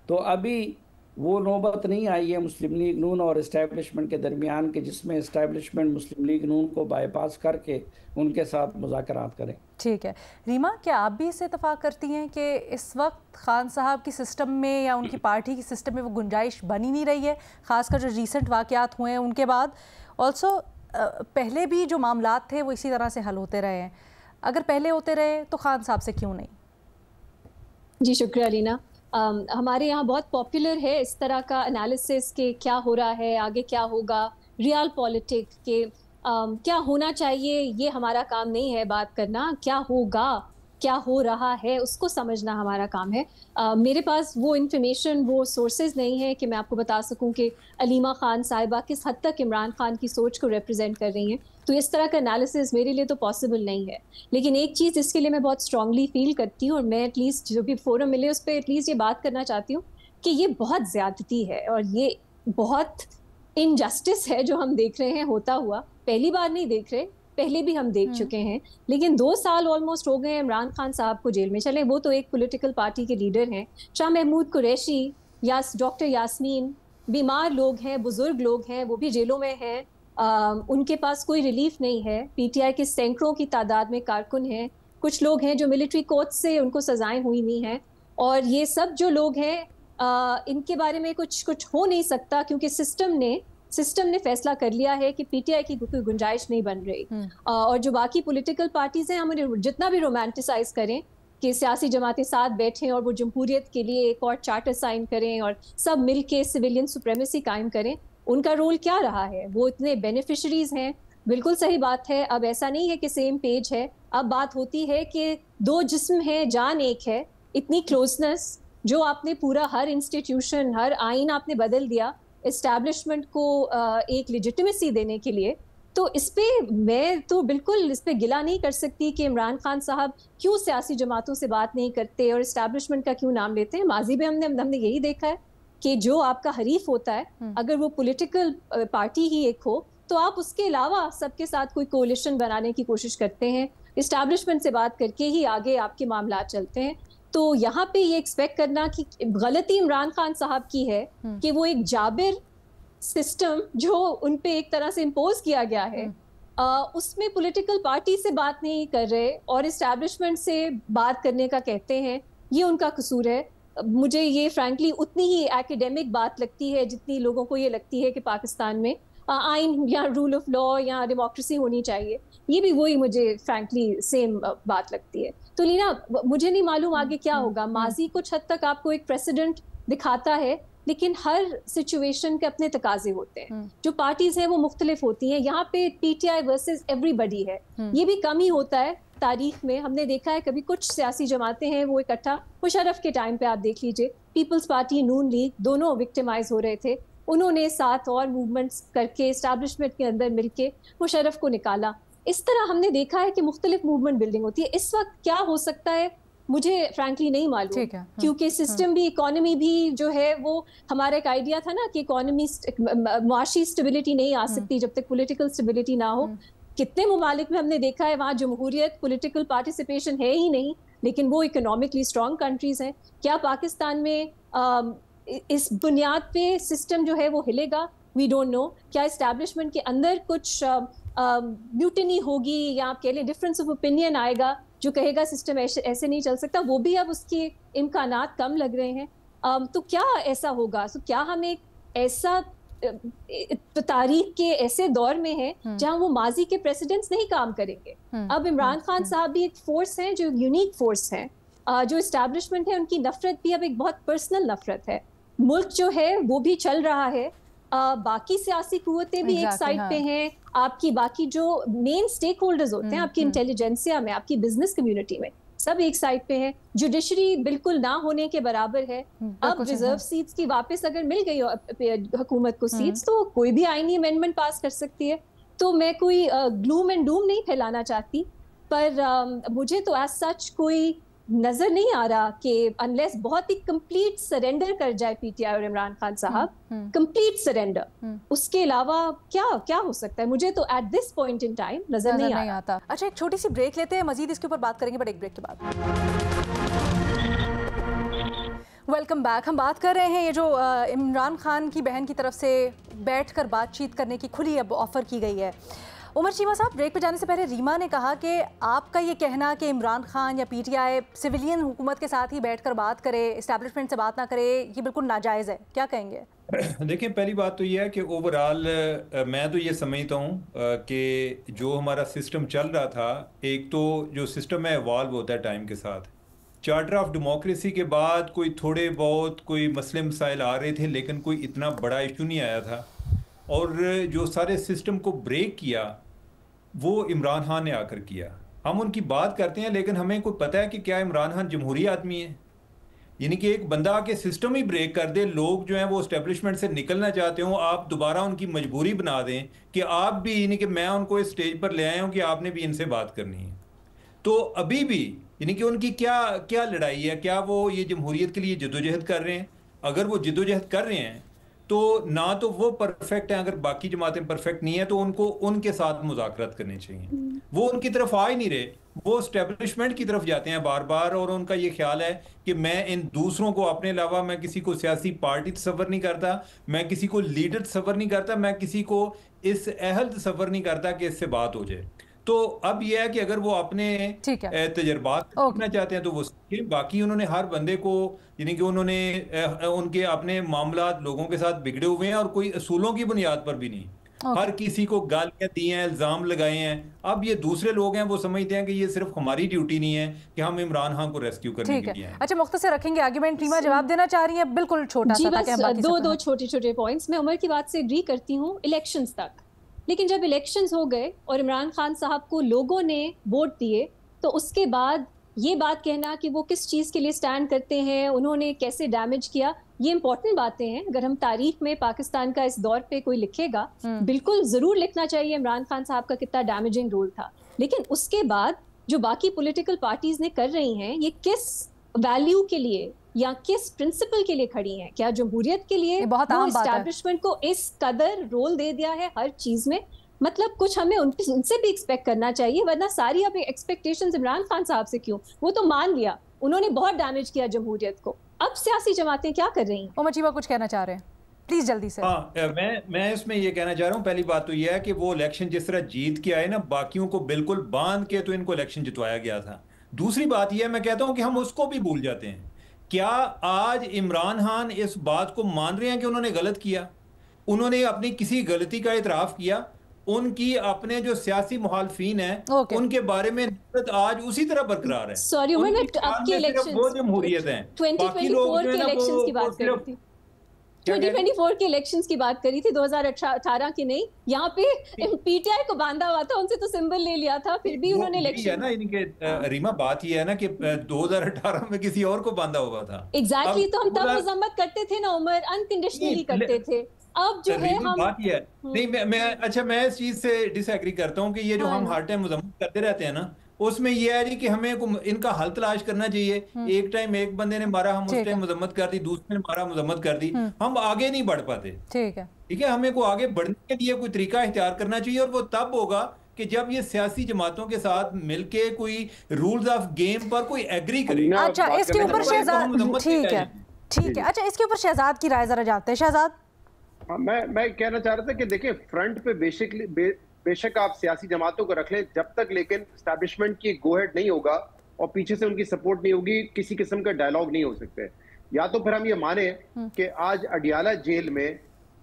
तो अभी वो नौबत नहीं आई है मुस्लिम लीग नून और इस्टेब्लिशमेंट के दरमियान के जिसमें इस्टेब्लिशमेंट मुस्लिम लीग नून को बाईपास करके उनके साथ मुज़ाकरात करें। ठीक है रीमा, क्या आप भी इससे इत्तेफाक करती हैं कि इस वक्त खान साहब की सिस्टम में या उनकी पार्टी की सिस्टम में वो गुंजाइश बनी नहीं रही है, ख़ासकर जो रीसेंट वाक़यात हुए हैं उनके बाद? ऑल्सो पहले भी जो मामलात थे वो इसी तरह से हल होते रहे हैं, अगर पहले होते रहे तो खान साहब से क्यों नहीं? जी शुक्रिया रीना। हमारे यहाँ बहुत पॉपुलर है इस तरह का एनालिसिस कि क्या हो रहा है, आगे क्या होगा, रियल पॉलिटिक्स के क्या होना चाहिए, ये हमारा काम नहीं है बात करना, क्या होगा, क्या हो रहा है उसको समझना हमारा काम है। मेरे पास वो इन्फॉर्मेशन, वो सोर्सेज नहीं है कि मैं आपको बता सकूं कि अलीमा खान साहिबा किस हद तक इमरान खान की सोच को रिप्रेजेंट कर रही हैं, तो इस तरह का एनालिसिस मेरे लिए तो पॉसिबल नहीं है। लेकिन एक चीज़ इसके लिए मैं बहुत स्ट्रांगली फील करती हूँ, और मैं एटलीस्ट जो भी फोरम मिले उस पर एटलीस्ट ये बात करना चाहती हूँ कि ये बहुत ज़्यादती है और ये बहुत इनजस्टिस है जो हम देख रहे हैं होता हुआ। पहली बार नहीं देख रहे, पहले भी हम देख चुके हैं, लेकिन 2 साल ऑलमोस्ट हो गए हैं इमरान खान साहब को जेल में चले। वो तो एक पॉलिटिकल पार्टी के लीडर हैं, शाह महमूद कुरैशी या डॉक्टर यास्मीन, बीमार लोग हैं, बुजुर्ग लोग हैं, वो भी जेलों में हैं, उनके पास कोई रिलीफ नहीं है। पीटीआई के सैकड़ों की तादाद में कारकुन हैं, कुछ लोग हैं जो मिलिट्री कोर्ट से उनको सजाएं हुई नहीं हैं, और ये सब जो लोग हैं इनके बारे में कुछ हो नहीं सकता क्योंकि सिस्टम ने फैसला कर लिया है कि पीटीआई की कोई गुंजाइश नहीं बन रही। और जो बाकी पॉलिटिकल पार्टीज हैं, हम उन्हें जितना भी रोमांटिसाइज करें कि सियासी जमातें साथ बैठें और वो जमहूरियत के लिए एक और चार्टर साइन करें और सब मिल के सिविलियन सुप्रेमेसी कायम करें, उनका रोल क्या रहा है? वो इतने बेनिफिशरीज हैं, बिल्कुल सही बात है। अब ऐसा नहीं है कि सेम पेज है, अब बात होती है कि 2 जिस्म है, जान एक है। इतनी क्लोजनेस जो आपने पूरा हर इंस्टीट्यूशन, हर आइन आपने बदल दिया एस्टैब्लिशमेंट को एक लेजिटिमेसी देने के लिए, तो इस पे मैं तो बिल्कुल इस पे गिला नहीं कर सकती कि इमरान खान साहब क्यों सियासी जमातों से बात नहीं करते और एस्टैब्लिशमेंट का क्यों नाम लेते हैं। माजी में हमने यही देखा है कि जो आपका हरीफ होता है, अगर वो पॉलिटिकल पार्टी ही एक हो, तो आप उसके अलावा सबके साथ कोई कोलिशन बनाने की कोशिश करते हैं, एस्टैब्लिशमेंट से बात करके ही आगे आपके मामला चलते हैं। तो यहाँ पे ये एक्सपेक्ट करना कि गलती इमरान खान साहब की है कि वो एक जाबिर सिस्टम जो उन पे एक तरह से इम्पोज किया गया है, उसमें पॉलिटिकल पार्टी से बात नहीं कर रहे और एस्टैब्लिशमेंट से बात करने का कहते हैं, ये उनका कसूर है। मुझे ये फ्रैंकली उतनी ही एकेडमिक बात लगती है जितनी लोगों को ये लगती है कि पाकिस्तान में आइन या रूल ऑफ लॉ या डेमोक्रेसी होनी चाहिए। ये भी वही मुझे फ्रैंकली सेम बात लगती है। तो लीना, मुझे नहीं मालूम आगे क्या होगा। माजी कुछ हद तक आपको एक प्रेसिडेंट दिखाता है, लेकिन हर सिचुएशन के अपने तकाजे होते हैं। जो पार्टीज हैं वो मुख्तलिफ होती हैं। यहाँ पे पीटीआई वर्सेस एवरीबडी है, ये भी कम ही होता है तारीख में। हमने देखा है कभी कुछ सियासी जमातें हैं वो इकट्ठा, मुशर्रफ के टाइम पे आप देख लीजिए, पीपल्स पार्टी, नून लीग, दोनों विक्टिमाइज हो रहे थे। उन्होंने साथ और मूवमेंट्स करके एस्टैब्लिशमेंट के अंदर मिलके मुशर्रफ को निकाला। इस तरह हमने देखा है कि मुख्तलिफ मूवमेंट बिल्डिंग होती है। इस वक्त क्या हो सकता है मुझे फ्रैंकली नहीं मालूम, क्योंकि सिस्टम भी, इकोनॉमी भी जो है वो, हमारा एक आइडिया था ना कि इकोनॉमी, मुआशी स्टेबिलिटी नहीं आ सकती जब तक पॉलिटिकल स्टेबिलिटी ना हो। कितने मुमालिक में हमने देखा है वहाँ जमहूरियत, पॉलिटिकल पार्टिसिपेशन है ही नहीं, लेकिन वो इकोनॉमिकली स्ट्रॉन्ग कंट्रीज हैं। क्या पाकिस्तान में इस बुनियाद पे सिस्टम जो है वो हिलेगा? We don't know. क्या एस्टैब्लिशमेंट के अंदर कुछ म्यूटनी होगी या आप कह लें डिफरेंस ऑफ ओपिनियन आएगा जो कहेगा सिस्टम ऐसे नहीं चल सकता? वो भी अब उसके इम्कानात कम लग रहे हैं। तो क्या ऐसा होगा? तो क्या हम एक ऐसा तारीख के ऐसे दौर में है जहां वो माजी के प्रेसिडेंट्स नहीं काम करेंगे। अब इमरान खान साहब भी एक फोर्स है जो यूनिक फोर्स है, जो इस्टेब्लिशमेंट है उनकी नफरत भी अब एक बहुत पर्सनल नफरत है। मुल्क जो है वो भी चल रहा है, बाकी सियासी कुव्वतें भी एक साइड पे हैं, आपकी बाकी जो मेन स्टेक होल्डर्स होते हैं आपकी इंटेलिजेंसिया में, आपकी बिजनेस कम्युनिटी में, सब एक साइड पे है। जुडिशरी बिल्कुल ना होने के बराबर है। अब रिजर्व सीट्स की वापस अगर मिल गई हुकूमत को सीट्स, तो कोई भी आईनी अमेंडमेंट पास कर सकती है। तो मैं कोई ग्लूम एंड डूम नहीं फैलाना चाहती, पर मुझे तो एज सच कोई नजर नहीं आ रहा कि अनलेस बहुत ही कंप्लीट सरेंडर कर जाए पीटीआई और इमरान खान साहब, कंप्लीट सरेंडर, उसके अलावा क्या हो सकता है, मुझे तो at this point in time नजर नहीं आता। अच्छा, एक छोटी सी ब्रेक लेते हैं, मजीद इसके ऊपर बात करेंगे, बट एक ब्रेक के बाद। Welcome back. हम बात कर रहे हैं ये जो इमरान खान की बहन की तरफ से बैठकर बातचीत करने की खुली अब ऑफर की गई है। उमर चीमा साहब, ब्रेक पे जाने से पहले रीमा ने कहा कि आपका ये कहना कि इमरान खान या पीटीआई सिविलियन हुकूमत के साथ ही बैठकर बात करे, इस्टेब्लिशमेंट से बात ना करे, ये बिल्कुल नाजायज़ है, क्या कहेंगे? देखिए, पहली बात तो ये है कि ओवरऑल मैं तो ये समझता हूँ कि जो हमारा सिस्टम चल रहा था, एक तो जो सिस्टम है इवॉल्व होता है टाइम के साथ। चार्टर ऑफ डेमोक्रेसी के बाद कोई थोड़े बहुत कोई मसले मसाइल आ रहे थे, लेकिन कोई इतना बड़ा इशू नहीं आया था। और जो सारे सिस्टम को ब्रेक किया वो इमरान खान ने आकर किया। हम उनकी बात करते हैं, लेकिन हमें कोई पता है कि क्या इमरान खान जमहूरी आदमी है? यानी कि एक बंदा आके सिस्टम ही ब्रेक कर दे, लोग जो हैं वो एस्टेब्लिशमेंट से निकलना चाहते हो, आप दोबारा उनकी मजबूरी बना दें कि आप भी, यानी कि मैं उनको इस स्टेज पर ले आया हूँ कि आपने भी इनसे बात करनी है। तो अभी भी यानी कि उनकी क्या लड़ाई है? क्या वो ये जमहूरियत के लिए जदोजहद कर रहे हैं? अगर वो जदोजहद कर रहे हैं तो ना तो वो परफेक्ट हैं, अगर बाकी जमातें परफेक्ट नहीं है तो उनको उनके साथ मुज़ाकरात करने चाहिए। वो उनकी तरफ आ ही नहीं रहे, वो एस्टेब्लिशमेंट की तरफ जाते हैं बार बार, और उनका ये ख्याल है कि मैं इन दूसरों को, अपने अलावा मैं किसी को सियासी पार्टी तस्वर नहीं करता, मैं किसी को लीडर तस्वर नहीं करता, मैं किसी को इस अहल तस्वर नहीं करता कि इससे बात हो जाए। तो अब यह है कि अगर वो अपने तजर्बात करना चाहते हैं तो वो सीखें। बाकी उन्होंने हर बंदे को, यानी कि उन्होंने उनके अपने मामलात लोगों के साथ बिगड़े हुए हैं और कोई असूलों की बुनियाद पर भी नहीं। हर किसी को गालियां दी हैं, इल्ज़ाम लगाए हैं। अब ये दूसरे लोग हैं, वो समझते हैं कि ये सिर्फ हमारी ड्यूटी नहीं है कि हम इमरान खान को रेस्क्यू करने के लिए आए। अच्छा, मुख्तसर रखेंगे आर्गुमेंट। रीमा जवाब देना चाह रही है, बिल्कुल छोटा सा, दो छोटे पॉइंट्स। मैं उमर की बात से एग्री करती हूँ इलेक्शंस तक, लेकिन जब इलेक्शंस हो गए और इमरान खान साहब को लोगों ने वोट दिए, तो उसके बाद ये बात कहना कि वो किस चीज़ के लिए स्टैंड करते हैं, उन्होंने कैसे डैमेज किया, ये इंपॉर्टेंट बातें हैं। अगर हम तारीख में पाकिस्तान का इस दौर पे कोई लिखेगा, बिल्कुल ज़रूर लिखना चाहिए इमरान खान साहब का कितना डैमेजिंग रोल था। लेकिन उसके बाद जो बाकी पॉलिटिकल पार्टीज ने कर रही हैं, ये किस वैल्यू के लिए या किस प्रिंसिपल के लिए खड़ी हैं? क्या जमहूरियत के लिए? वो एस्टैब्लिशमेंट को इस कदर रोल दे दिया है हर चीज में, मतलब कुछ हमें उनसे भी एक्सपेक्ट करना चाहिए, वरना सारी अब एक्सपेक्टेशंस इमरान खान साहब से क्यों? वो तो मान लिया उन्होंने बहुत डैमेज किया जमहूरियत को, अब सियासी जमातें क्या कर रही हैं? उमर चीमा कुछ कहना चाह रहे हैं, प्लीज जल्दी से। हाँ, मैं इसमें ये कहना चाह रहा हूँ, पहली बात तो ये है कि वो इलेक्शन जिस तरह जीत के आए ना, बाकियों को बिल्कुल बांध के तो इनको इलेक्शन जितवाया गया था। दूसरी बात यह है, मैं कहता हूँ कि हम उसको भी भूल जाते हैं। क्या आज इमरान खान इस बात को मान रहे हैं कि उन्होंने गलत किया? उन्होंने अपनी किसी गलती का इतराफ किया? उनकी अपने जो सियासी मुखालफीन हैं उनके बारे में आज उसी तरह बरकरार है। सॉरी, आपके इलेक्शंस, वो जमहूरियत हैं, बाकी लोग जो है ना वो 2024 के इलेक्शंस की बात करी थी, 2018 की नहीं। यहाँ पे पीटीआई को बांधा हुआ था, उनसे तो सिंबल ले लिया था, फिर भी उन्होंने इलेक्शन है ना। इनके रीमा बात ये है ना कि 2018 में किसी और को बांधा हुआ था। एग्जैक्टली, तो हम तब मजम्मत करते थे ना उमर, अनकंडीशनली करते थे। अब जो है हम बात ये है, नहीं मैं इस चीज से डिसएग्री करता हूँ कि ये जो हम हर टाइम मजम्मत करते रहते हैं ना, उसमें यह है कि हमें इनका हल तलाश करना चाहिए। एक टाइम एक बंदे ने मारा, हम उस टाइम मजम्मत कर दी, दूसरे ने मारा, मजम्मत कर दी, हम आगे नहीं बढ़ पाते। ठीक है, हमें को आगे बढ़ने के लिए कोई तरीका इख्तियार करना चाहिए, और वो तब होगा कि जब ये सियासी जमातों के साथ मिलके कोई रूल्स ऑफ गेम पर कोई एग्री करे। अच्छा, इसके ऊपर शहजाद, ठीक है, अच्छा इसके ऊपर शहजाद की राय जरा जानते हैं। शहजाद, मैं कहना चाह रहा था कि देखिए, फ्रंट पे बेशक आप सियासी जमातों को रख लें, जब तक लेकिन एस्टैब्लिशमेंट की गोहेड नहीं होगा और पीछे से उनकी सपोर्ट नहीं होगी, किसी किस्म का डायलॉग नहीं हो सकते। या तो फिर हम ये माने कि आज अडियाला जेल में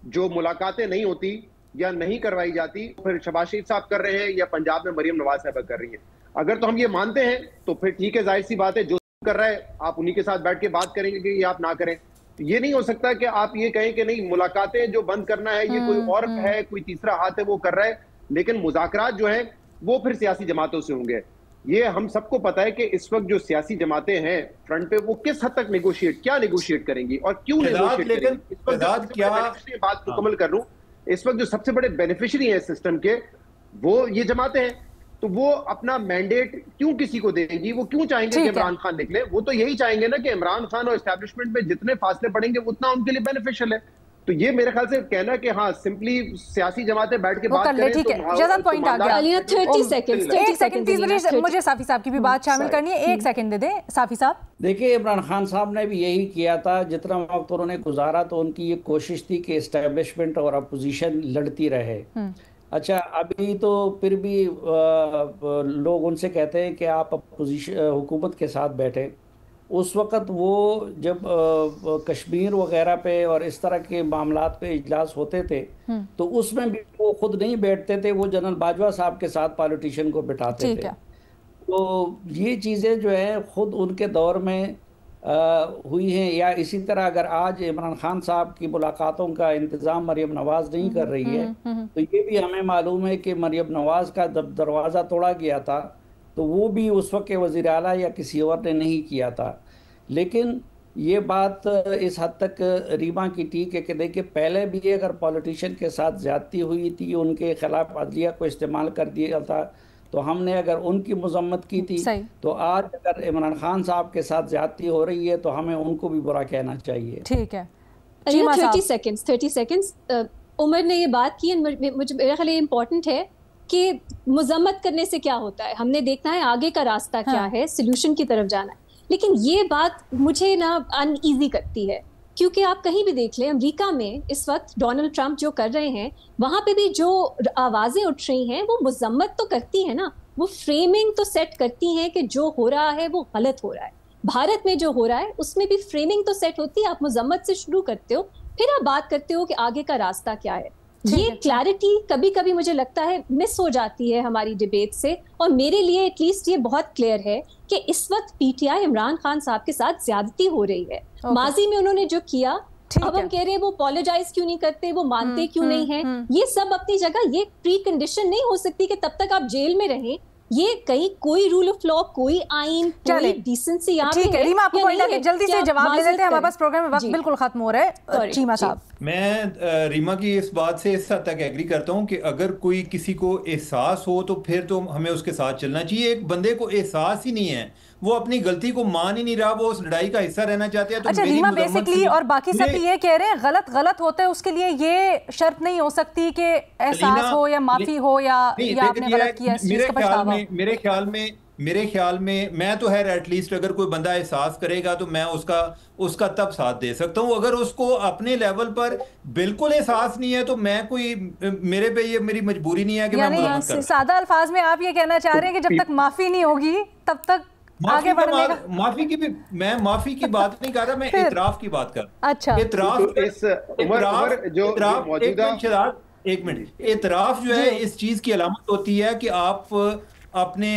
जो मुलाकातें नहीं होती या नहीं करवाई जाती, फिर शहबाज शरीफ साहब कर रहे हैं या पंजाब में मरियम नवाज साहब कर रही हैं। अगर तो हम ये मानते हैं तो फिर ठीक है, जाहिर सी बात है, जो कर रहा है आप उन्हीं के साथ बैठ के बात करेंगे कि ये आप ना करें। ये नहीं हो सकता कि आप ये कहें कि नहीं, मुलाकातें जो बंद करना है ये कोई और है, कोई तीसरा हाथ है वो कर रहा है, लेकिन मुज़ाकरात जो है वो फिर सियासी जमातों से होंगे। ये हम सबको पता है कि इस वक्त जो सियासी जमातें हैं फ्रंट पे, वो किस हद तक क्या नेगोशिएट करेंगी और क्यों नेगोशिएट करेंगी। इस वक्त क्या बात मुकम्मल कर लूं, इस वक्त जो सबसे बड़े बेनिफिशियरी हैं सिस्टम के, वो ये जमातें हैं, तो वो अपना मैंडेट क्यों किसी को देंगी? वो क्यों चाहेंगे कि इमरान खान निकले? वो तो यही चाहेंगे ना कि इमरान खान और एस्टैब्लिशमेंट में जितने फासले पड़ेंगे उतना उनके लिए बेनिफिशियल है। तो ये मेरे ख्याल से कहना कि हाँ सिंपली सियासी जमातें बैठ के बात करें, ठीक है, जज़न पॉइंट आ गया। 30 सेकंड प्लीज, मुझे साफी साहब की भी बात शामिल करनी है, 1 सेकंड दे दें साफी साहब। देखिए, इमरान खान साहब ने भी यही किया था, जितना वक्त उन्होंने गुजारा तो उनकी ये कोशिश थी कि एस्टेब्लिशमेंट और अपोजिशन लड़ती रहे। अच्छा, अभी तो फिर भी लोग उनसे कहते हैं कि आप अपोजिशन हुकूमत के साथ बैठे। उस वक़्त वो जब कश्मीर वगैरह पे और इस तरह के मामलात पे इजलास होते थे तो उसमें भी वो खुद नहीं बैठते थे, वो जनरल बाजवा साहब के साथ पॉलिटिशियन को बिठाते थे। तो ये चीज़ें जो है खुद उनके दौर में हुई हैं। या इसी तरह अगर आज इमरान खान साहब की मुलाकातों का इंतज़ाम मरियम नवाज़ नहीं कर रही है तो ये भी हमें मालूम है कि मरियम नवाज़ का जब दरवाज़ा तोड़ा गया था तो वो भी उस वक्त के वज़ीर आला या किसी और ने नहीं किया था। लेकिन ये बात इस हद तक रीमा की ठीक है कि देखिए, पहले भी अगर पॉलिटिशियन के साथ ज़्यादती हुई थी, उनके खिलाफ अदलिया को इस्तेमाल कर दिया था, तो हमने अगर उनकी मजम्मत की थी, तो आज अगर इमरान खान साहब के साथ ज़्यादती हो रही है तो हमें उनको भी बुरा कहना चाहिए। ठीक है, 30 सेकेंड्स उमर ने ये बात की, मुझे मेरा ख्याल ये इम्पोर्टेंट है कि मजम्मत करने से क्या होता है, हमने देखना है आगे का रास्ता क्या है, सोल्यूशन की तरफ जाना है। लेकिन ये बात मुझे ना अनईजी करती है, क्योंकि आप कहीं भी देख लें, अमेरिका में इस वक्त डोनाल्ड ट्रंप जो कर रहे हैं, वहाँ पे भी जो आवाज़ें उठ रही हैं वो मजम्मत तो करती है ना, वो फ्रेमिंग तो सेट करती हैं कि जो हो रहा है वो गलत हो रहा है। भारत में जो हो रहा है उसमें भी फ्रेमिंग तो सेट होती है, आप मजम्मत से शुरू करते हो, फिर आप बात करते हो कि आगे का रास्ता क्या है। ये क्लैरिटी कभी कभी मुझे लगता है मिस हो जाती है हमारी डिबेट से, और मेरे लिए एटलीस्ट ये बहुत क्लियर है कि इस वक्त पीटीआई इमरान खान साहब के साथ ज्यादती हो रही है। माजी में उन्होंने जो किया, अब हम कह रहे हैं वो अपोलोजाइज क्यों नहीं करते, वो मानते क्यों नहीं है, ये सब अपनी जगह। ये प्री कंडीशन नहीं हो सकती कि तब तक आप जेल में रहें। ये कहीं कोई रूल ऑफ लॉ, कोई आइन, कोई डिसेंसी यहाँ पे है। ठीक है रीमा, आपको पॉइंट है कि जल्दी से जवाब दे देते हैं, हमारे पास प्रोग्राम में वक्त बिल्कुल खत्म हो रहा है। चीमा साहब, मैं रीमा की इस बात से इस हद तक एग्री करता हूँ कि अगर कोई किसी को एहसास हो तो फिर तो हमें उसके साथ चलना चाहिए। एक बंदे को एहसास ही नहीं है, वो अपनी गलती को मान ही नहीं रहा, वो उस लड़ाई का हिस्सा रहना चाहते हैं। तो अच्छा रीमा, बेसिकली और बाकी सब ये कह रहे हैं गलत होता है, उसके लिए ये शर्त नहीं हो सकती कि एहसास हो या माफी हो या आपने गलत किया, इस चीज का पछतावा। मेरे ख्याल में मैं तो है एटलीस्ट अगर कोई बंदा एहसास करेगा तो मैं उसका तब साथ दे सकता हूँ। अगर उसको अपने लेवल पर बिल्कुल एहसास नहीं है तो मैं कोई, मेरे पे ये मेरी मजबूरी नहीं है कि मैं मजम्मत करूं। सादा अल्फाज में आप ये कहना चाह रहे हैं कि जब तक माफी नहीं होगी तब तक आगे बढ़ने का। माफी की भी मैं माफी की बात नहीं कर रहा, मैं इतराफ की बात कर रहा हूं। अच्छा, एक मिनट, इतराफ जो है इस चीज की अलामत होती है कि आप अपने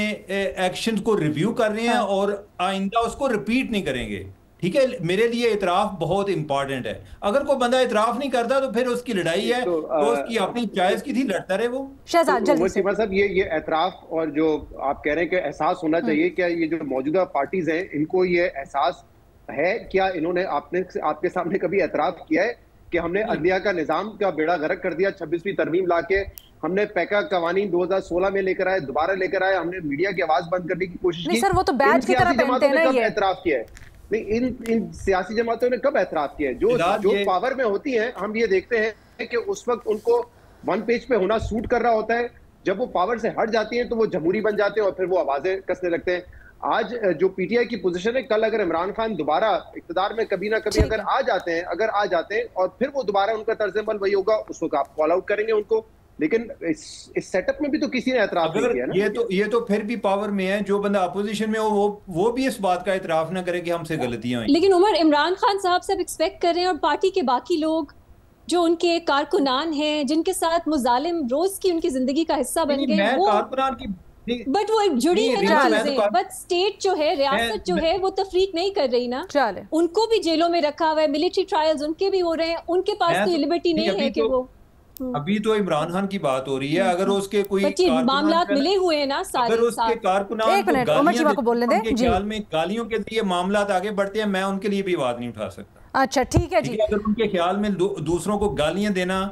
एक्शन को रिव्यू कर रहे हैं और आइंदा उसको रिपीट नहीं करेंगे। ठीक है, मेरे लिए इतराफ बहुत इंपॉर्टेंट है। अगर कोई बंदा इतराफ नहीं करता तो फिर उसकी लड़ाई है, तो उसकी अपनी चॉइस की थी, लड़ता रहे वो। शहजाद जल्दी से साहब, ये एतराफ और जो आप कह रहे हैं कि एहसास होना चाहिए, क्या ये जो मौजूदा पार्टीज हैं इनको ये एहसास है? क्या इन्होंने आपके सामने कभी एतराफ किया है कि हमने अदलिया का निजाम का बेड़ा गर्क कर दिया, 26वीं तरमीम लाके हमने पैका कवानीन 2016 में लेकर आए, दोबारा लेकर आए, हमने मीडिया की आवाज बंद करने की कोशिश की। सर वो तो बैच की तरह पहनते हैं ना, ये एतराफ किया है? नहीं, इन सियासी जमातों ने कब एतराफ किया है? जो पावर में होती है, हम ये देखते हैं कि उस वक्त उनको वन पेज पे होना सूट कर रहा होता है। जब वो पावर से हट जाती हैं तो वो जमहूरी बन जाते हैं और फिर वो आवाजें कसने लगते हैं। आज जो पीटीआई की पोजीशन है, कल अगर इमरान खान दोबारा इख्तिदार में कभी ना कभी अगर आ जाते हैं और फिर वो दोबारा उनका तर्ज अमल वही होगा, उसको आप कॉल आउट करेंगे उनको। लेकिन इस सेटअप में भी तो किसी ने एतराफ नहीं किया ना। ये तो फिर भी पावर में है। जो बंदा अपोजिशन में हो वो भी इस बात का एतराफ ना करे कि हमसे गलतियां हुई। लेकिन उमर, इमरान खान साहब सब एक्सपेक्ट कर रहे हैं और पार्टी के बाकी लोग जो उनके कारकुनान हैं, जिनके साथ मुजालिम रोज की उनकी जिंदगी का हिस्सा बन गए, मैं वो कारकुनान की बट वो एक जुड़ी है ना चीजें। बट स्टेट जो है, रियासत जो है, वो तफरीक नहीं कर रही ना। चले, उनको भी जेलों में रखा हुआ है, मिलिट्री ट्रायल्स उनके भी हो रहे हैं, उनके पास तो ये लिबर्टी नहीं है कि वो अभी तो इमरान खान की बात हो रही है। अगर उसके कोई मामलात मिले हुए हैं ना सारे, अगर उसके कारकुनान एक मिनट उमर चीमा को बोलने दें जी। ख्याल में गालियों के जरिए मामलात आगे बढ़ते हैं, मैं उनके लिए भी आवाज नहीं उठा सकता। अच्छा ठीक है जी। अगर उनके ख्याल में दूसरों को गालियां देना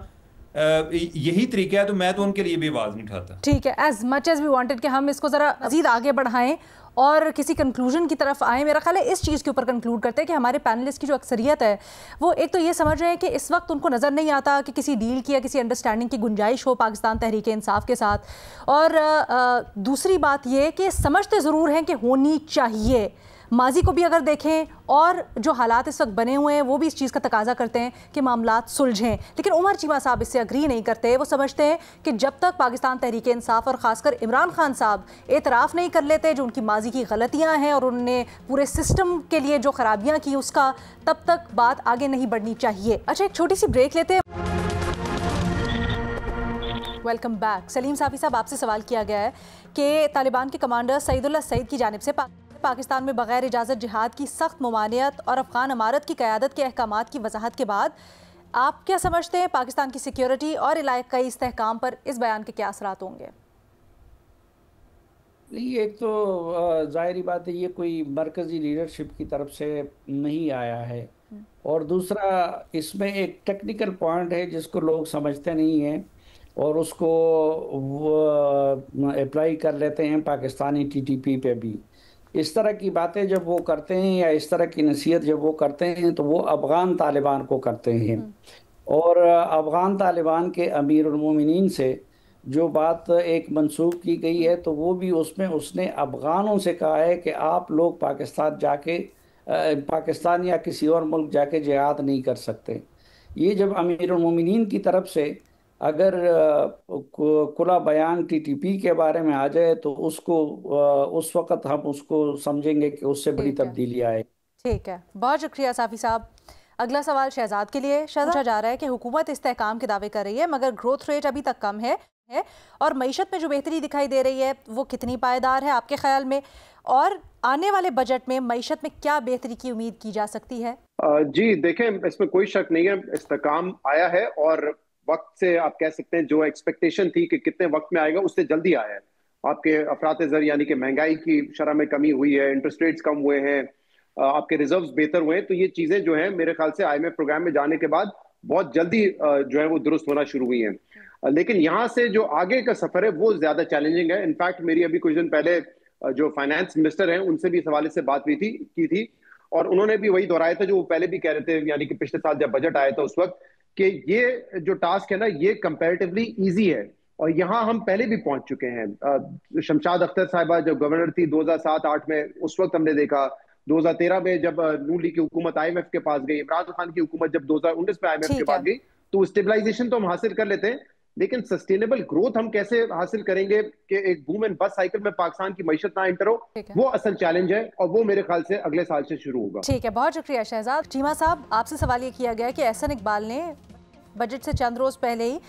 यही तरीका है तो मैं तो उनके लिए भी आवाज नहीं उठाता। ठीक है, as much as we wanted कि हम इसको जरा मजीद आगे बढ़ाएं और किसी कंक्लूजन की तरफ आए। मेरा ख्याल है इस चीज़ के ऊपर कंक्लूड करते हैं कि हमारे पैनलिस्ट की जो अक्सरियत है वो एक तो ये समझ रहे हैं कि इस वक्त उनको नज़र नहीं आता कि किसी डील की या किसी अंडरस्टैंडिंग की गुंजाइश हो पाकिस्तान तहरीक इंसाफ के साथ, और दूसरी बात ये कि समझते ज़रूर हैं कि होनी चाहिए। माजी को भी अगर देखें और जो हालात इस वक्त बने हुए हैं वो भी इस चीज़ का तकाजा करते हैं कि मामलात सुलझें, लेकिन उमर चीमा साहब इससे अग्री नहीं करते। वो समझते हैं कि जब तक पाकिस्तान तहरीक इंसाफ और ख़ासकर इमरान खान साहब एतराफ़ नहीं कर लेते जो उनकी माजी की गलतियां हैं और उन्होंने पूरे सिस्टम के लिए जो खराबियां की उसका, तब तक बात आगे नहीं बढ़नी चाहिए। अच्छा, एक छोटी सी ब्रेक लेते हैं। Welcome back. सलीम साफ़ी साहब, आपसे सवाल किया गया है कि तालिबान के कमांडर सईदुल्लाह सईद की जानिब से पाकिस्तान में बगैर इजाज़त जिहाद की सख्त मुमानियत और अफगान अमारत की क़यादत के अहकामात की वजाहत के बाद आप क्या समझते हैं पाकिस्तान की सिक्योरिटी और इलाक़ाई इस्तेहकाम पर इस बयान के क्या असरात होंगे? नहीं, एक तो ज़ाहिरी बात है ये कोई मरकज़ी लीडरशिप की तरफ से नहीं आया है, और दूसरा इसमें एक टेक्निकल पॉइंट है जिसको लोग समझते नहीं हैं और उसको वो अप्लाई कर लेते हैं पाकिस्तानी टीटीपी पे भी। इस तरह की बातें जब वो करते हैं या इस तरह की नसीहत जब वो करते हैं तो वो अफ़गान तालिबान को करते हैं, और अफ़गान तालिबान के अमीर उल मोमिनीन से जो बात एक मंसूब की गई है तो वो भी उसमें उसने अफ़गानों से कहा है कि आप लोग पाकिस्तान जाके पाकिस्तान या किसी और मुल्क जाके जिहाद नहीं कर सकते। ये जब अमीर उल मोमिनीन की तरफ से अगर खुला बयान टीटीपी के बारे में आ जाए तो उसको उस वक़्त हम उसको समझेंगे कि उससे बड़ी तब्दीली आए। ठीक है, बहुत शुक्रिया साफ़ी साहब। अगला सवाल शहजाद के लिए। शहजाद, पूछा जा रहा है कि हुकूमत इस्तेहकाम के दावे कर रही है मगर ग्रोथ रेट अभी तक कम है और मईशत में जो बेहतरी दिखाई दे रही है वो कितनी पायदार है आपके ख्याल में, और आने वाले बजट में मईशत में क्या बेहतरी की उम्मीद की जा सकती है? जी देखें, इसमें कोई शक नहीं है, इस्तेहकाम आया है और वक्त से आप कह सकते हैं जो एक्सपेक्टेशन थी कि कितने वक्त में आएगा उससे जल्दी आया है। आपके अफरात ज़र यानी कि महंगाई की शरह में कमी हुई है, इंटरेस्ट रेट्स कम हुए हैं, आपके रिजर्व्स बेहतर हुए हैं, तो ये चीजें जो है मेरे ख्याल से IMF प्रोग्राम में जाने के बाद बहुत जल्दी जो है वो दुरुस्त होना शुरू हुई हैं। लेकिन यहाँ से जो आगे का सफर है वो ज्यादा चैलेंजिंग है। इनफैक्ट मेरी अभी कुछ दिन पहले जो फाइनेंस मिनिस्टर हैं उनसे भी इस हवाले से बात हुई की थी और उन्होंने भी वही दोहराया था जो वो पहले भी कह रहे थे, यानी कि पिछले साल जब बजट आया था उस वक्त, कि ये जो टास्क है ना ये कंपैरेटिवली इजी है और यहाँ हम पहले भी पहुंच चुके हैं। शमशाद अख्तर साहिबा जब गवर्नर थी 2007-8 में, उस वक्त हमने देखा 2013 में जब नून लीग की हुकूमत IMF के पास गई, इमरान खान की हुकूमत जब 2019 में IMF के पास गई, तो स्टेबलाइजेशन तो हम हासिल कर लेते हैं, लेकिन सस्टेनेबल ग्रोथ हम कैसे हासिल करेंगे कि एक बूम एंड बस्ट साइकिल में पाकिस्तान की मईशत ना एंटर हो, वो असल चैलेंज है और वो मेरे ख्याल से अगले साल से शुरू होगा। ठीक है, बहुत शुक्रिया शहजाद। चीमा साहब, आपसे सवाल ये किया गया कि एहसन इकबाल ने बजट से चंद रोज पहले ही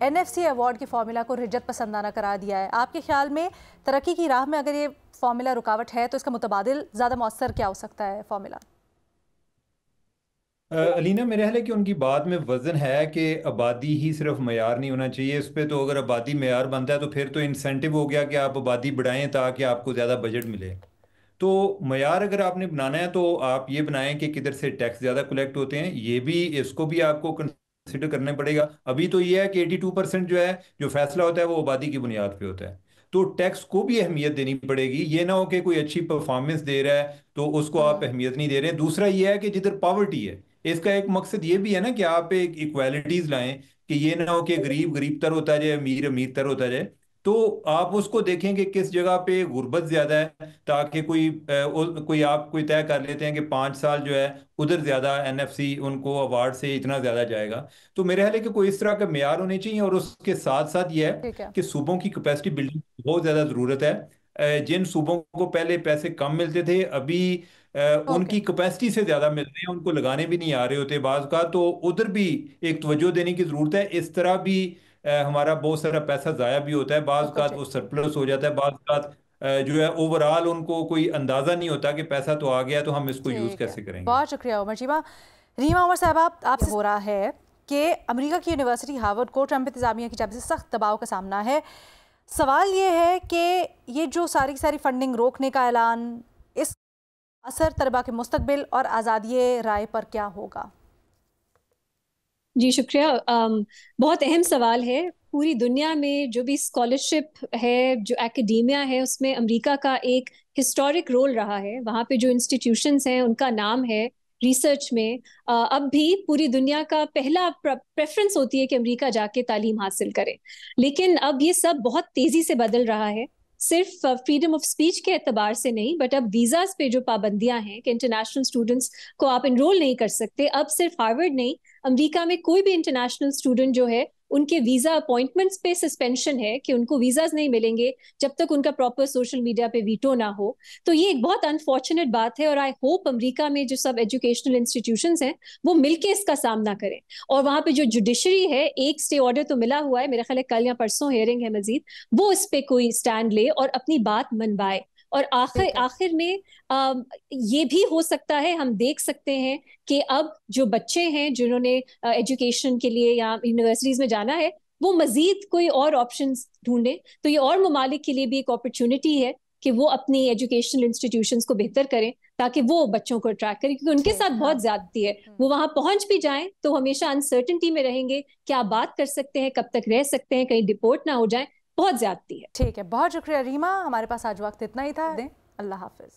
NFC अवार्ड के फॉर्मूला को रिजत पसंदाना करार दिया है। आपके ख्याल में तरक्की की राह में अगर ये फॉर्मूला रुकावट है तो इसका मुतबादिल ज़्यादा मौसर क्या हो सकता है फॉर्मूला? अलीना, मेरे ख्याल है कि उनकी बात में वजन है कि आबादी ही सिर्फ मयार नहीं होना चाहिए इस पे। तो अगर आबादी मयार बनता है तो फिर तो इंसेंटिव हो गया कि आप आबादी बढ़ाएं ताकि आपको ज़्यादा बजट मिले। तो मयार अगर आपने बनाना है तो आप ये बनाएं कि किधर से टैक्स ज़्यादा कलेक्ट होते हैं, ये भी इसको भी आपको कंसिडर करना पड़ेगा। अभी तो ये है कि 82% जो है जो फैसला होता है वो आबादी की बुनियाद पे होता है, तो टैक्स को भी अहमियत देनी पड़ेगी। ये ना हो कि कोई अच्छी परफॉर्मेंस दे रहा है तो उसको आप अहमियत नहीं दे रहे हैं। दूसरा ये है कि जिधर पॉवर्टी है, इसका एक मकसद ये भी है ना कि आप एक इक्वालिटीज लाएं कि ये ना हो कि गरीब गरीब तर होता जाए, अमीर अमीर तर होता जाए। तो आप उसको देखें कि किस जगह पे गुर्बत ज्यादा है, ताकि कोई आप कोई तय कर लेते हैं कि 5 साल जो है उधर ज्यादा NFC उनको अवार्ड से इतना ज्यादा जाएगा। तो मेरे ख्याल है कि कोई इस तरह का मेयार होने चाहिए और उसके साथ साथ ये है कि सूबों की कैपेसिटी बिल्डिंग बहुत ज्यादा जरूरत है। जिन सूबों को पहले पैसे कम मिलते थे, अभी उनकी कैपेसिटी से ज़्यादा मिल रहे हैं, उनको लगाने भी नहीं आ रहे होते बाज़ का, तो उधर भी एक तवज्जो देने की ज़रूरत है। इस तरह भी हमारा बहुत सारा पैसा ज़ाया भी होता है, बाज़ का वो सरप्लस हो जाता है, बाज़ का जो है ओवरऑल उनको कोई अंदाज़ा नहीं होता कि पैसा तो आ गया तो हम इसको यूज़ कैसे करेंगे। बहुत शुक्रिया उमर जीमा। रीमा उमर साहब, आपसे हो रहा है कि अमेरिका की यूनिवर्सिटी हार्वर्ड को ट्रंप इंतजामिया की जानब से सख्त दबाव का सामना है। सवाल ये है कि ये जो सारी सारी फंडिंग रोकने का ऐलान, इस असर तलबा के मुस्तकबिल और आज़ादी राय पर क्या होगा? जी शुक्रिया। बहुत अहम सवाल है। पूरी दुनिया में जो भी स्कॉलरशिप है, जो एकेडेमिया है, उसमें अमेरिका का एक हिस्टोरिक रोल रहा है। वहाँ पे जो इंस्टीट्यूशंस हैं उनका नाम है रिसर्च में। अब भी पूरी दुनिया का पहला प्रेफरेंस होती है कि अमेरिका जाके तालीम हासिल करे, लेकिन अब ये सब बहुत तेजी से बदल रहा है। सिर्फ फ्रीडम ऑफ स्पीच के एतबार से नहीं, बट अब वीजाज पे जो पाबंदियां हैं कि इंटरनेशनल स्टूडेंट्स को आप इनरोल नहीं कर सकते, अब सिर्फ हार्वर्ड नहीं, अमेरिका में कोई भी इंटरनेशनल स्टूडेंट जो है उनके वीजा अपॉइंटमेंट्स पे सस्पेंशन है कि उनको वीजाज नहीं मिलेंगे जब तक उनका प्रॉपर सोशल मीडिया पे वीटो ना हो। तो ये एक बहुत अनफॉर्चुनेट बात है और आई होप अमेरिका में जो सब एजुकेशनल इंस्टीट्यूशंस हैं वो मिलके इसका सामना करें। और वहां पे जो जुडिशरी है, एक स्टे ऑर्डर तो मिला हुआ है, मेरा ख्याल है कल या परसों हियरिंग है मजीद, वो इस पे कोई स्टैंड ले और अपनी बात मनवाए। और आखिर में ये भी हो सकता है, हम देख सकते हैं कि अब जो बच्चे हैं जिन्होंने एजुकेशन के लिए या यूनिवर्सिटीज में जाना है, वो मजीद कोई और ऑप्शंस ढूंढें। तो ये और ममालिक के लिए भी एक अपॉर्चुनिटी है कि वो अपनी एजुकेशनल इंस्टीट्यूशंस को बेहतर करें ताकि वो बच्चों को अट्रैक्ट करें, क्योंकि उनके साथ बहुत ज्यादती है। वो वहां पहुंच भी जाएं तो हमेशा अनसर्टेनिटी में रहेंगे, क्या बात कर सकते हैं, कब तक रह सकते हैं, कहीं डिपोर्ट ना हो जाए, बहुत ज्यादती है। ठीक है, बहुत शुक्रिया रीमा। हमारे पास आज वक्त इतना ही था। अल्लाह हाफिज।